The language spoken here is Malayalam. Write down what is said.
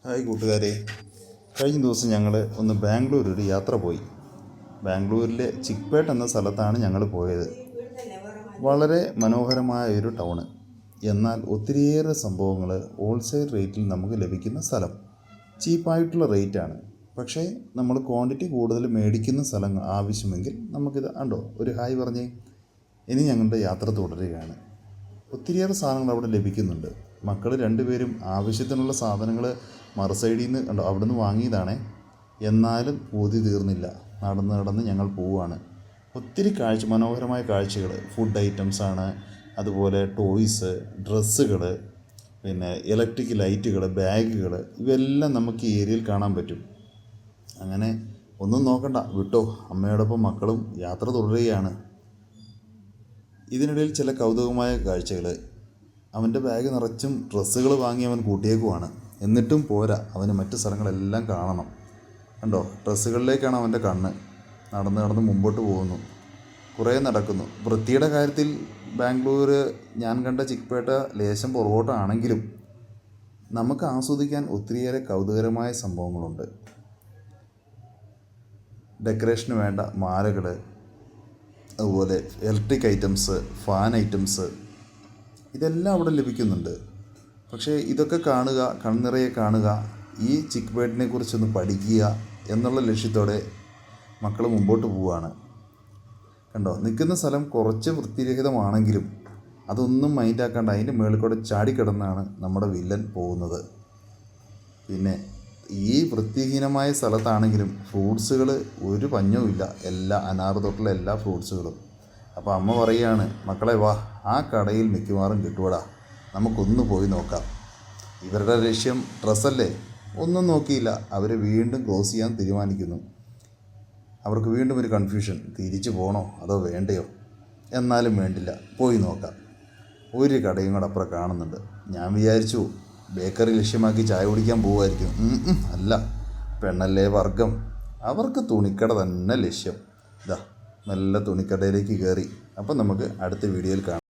ഹായ് കൂട്ടുകാരെ, കഴിഞ്ഞ ദിവസം ഞങ്ങൾ ഒന്ന് ബാംഗ്ലൂർ ഒരു യാത്ര പോയി. ബാംഗ്ലൂരിലെ ചിക്പേട്ട് എന്ന സ്ഥലത്താണ് ഞങ്ങൾ പോയത്. വളരെ മനോഹരമായ ഒരു ടൗണ്, എന്നാൽ ഒത്തിരിയേറെ സംഭവങ്ങൾ ഹോൾസെയിൽ റേറ്റിൽ നമുക്ക് ലഭിക്കുന്ന സ്ഥലം. ചീപ്പായിട്ടുള്ള റേറ്റാണ്. പക്ഷേ നമ്മൾ ക്വാണ്ടിറ്റി കൂടുതൽ മേടിക്കുന്ന സ്ഥലം ആവശ്യമെങ്കിൽ നമുക്കിത് ഉണ്ടോ ഒരു ഹായ് പറഞ്ഞേ. ഇനി ഞങ്ങളുടെ യാത്ര തുടരുകയാണ്. ഒത്തിരിയേറെ സാധനങ്ങൾ അവിടെ ലഭിക്കുന്നുണ്ട്. മക്കൾ രണ്ടുപേരും ആവശ്യത്തിനുള്ള സാധനങ്ങൾ മറുസൈഡിൽ നിന്ന് ഉണ്ടോ അവിടെ നിന്ന് വാങ്ങിയതാണേ. എന്നാലും പൂതി തീർന്നില്ല. നടന്ന് ഞങ്ങൾ പോവുകയാണ്. ഒത്തിരി മനോഹരമായ കാഴ്ചകൾ, ഫുഡ് ഐറ്റംസാണ്, അതുപോലെ ടോയ്സ്, ഡ്രസ്സുകൾ, പിന്നെ ഇലക്ട്രിക് ലൈറ്റുകൾ, ബാഗുകൾ, ഇവയെല്ലാം നമുക്ക് ഈ ഏരിയയിൽ കാണാൻ പറ്റും. അങ്ങനെ ഒന്നും നോക്കണ്ട, വിട്ടോ, അമ്മയോടൊപ്പം മക്കളും യാത്ര തുടരുകയാണ്. ഇതിനിടയിൽ ചില കൗതുകമായ കാഴ്ചകൾ. അവൻ്റെ ബാഗ് നിറച്ചും ഡ്രസ്സുകൾ വാങ്ങി അവൻ കൂട്ടിയേക്കുവാണ്. എന്നിട്ടും പോരാ, അവന് മറ്റു സ്ഥലങ്ങളെല്ലാം കാണണം. കണ്ടോ, ഡ്രസ്സുകളിലേക്കാണ് അവൻ്റെ കണ്ണ്. നടന്ന് മുമ്പോട്ട് പോകുന്നു. കുറേ നടക്കുന്നു. വൃത്തിയുടെ കാര്യത്തിൽ ബാംഗ്ലൂർ ഞാൻ കണ്ട ചിക്പേട്ട ലേശം പുറകോട്ടാണെങ്കിലും നമുക്ക് ആസ്വദിക്കാൻ ഒത്തിരിയേറെ കൗതുകരമായ സംഭവങ്ങളുണ്ട്. ഡെക്കറേഷന് വേണ്ട മാലകൾ, അതുപോലെ ഇലക്ട്രിക് ഐറ്റംസ്, ഫാൻ ഐറ്റംസ്, ഇതെല്ലാം അവിടെ ലഭിക്കുന്നുണ്ട്. പക്ഷേ ഇതൊക്കെ കാണുക, കൺനിറയെ കാണുക, ഈ ചിക്പേട്ടിനെ കുറിച്ചൊന്ന് പഠിക്കുക എന്നുള്ള ലക്ഷ്യത്തോടെ മക്കൾ മുമ്പോട്ട് പോവുകയാണ്. കണ്ടോ, നിൽക്കുന്ന സ്ഥലം കുറച്ച് വൃത്തിരഹിതമാണെങ്കിലും അതൊന്നും മൈൻഡാക്കാണ്ട് അതിൻ്റെ മുകളിൽ കൂടെ ചാടിക്കിടന്നാണ് നമ്മുടെ വില്ലൻ പോകുന്നത്. പിന്നെ ഈ വൃത്തിഹീനമായ സ്ഥലത്താണെങ്കിലും ഫ്രൂട്ട്സുകൾ ഒരു പഞ്ഞവുമില്ല. എല്ലാ അനാറ് തൊട്ടുള്ള എല്ലാ ഫ്രൂട്ട്സുകളും. അപ്പോൾ അമ്മ പറയുകയാണ്, മക്കളെ വാ, ആ കടയിൽ മിക്കവാറും കിട്ടുവടാ, നമുക്കൊന്ന് പോയി നോക്കാം. ഇവരുടെ ലക്ഷ്യം ഡ്രസ്സല്ലേ. ഒന്നും നോക്കിയില്ല, അവർ വീണ്ടും ക്ലോസ് ചെയ്യാൻ തീരുമാനിക്കുന്നു. അവർക്ക് വീണ്ടും ഒരു കൺഫ്യൂഷൻ, തിരിച്ചു പോകണോ അതോ വേണ്ടയോ. എന്നാലും വേണ്ടില്ല, പോയി നോക്കാം. ഒരു കടയും കൂടെ അപ്പുറം കാണുന്നുണ്ട്. ഞാൻ വിചാരിച്ചു ബേക്കറി ലക്ഷ്യമാക്കി ചായ കുടിക്കാൻ പോകുമായിരിക്കും. അല്ല, പെണ്ണല്ലേ വർഗം, അവർക്ക് തുണിക്കട തന്നെ ലക്ഷ്യം. ഇതാ നല്ല തുണിക്കടയിലേക്ക് കയറി. അപ്പം നമുക്ക് അടുത്ത വീഡിയോയിൽ കാണാം.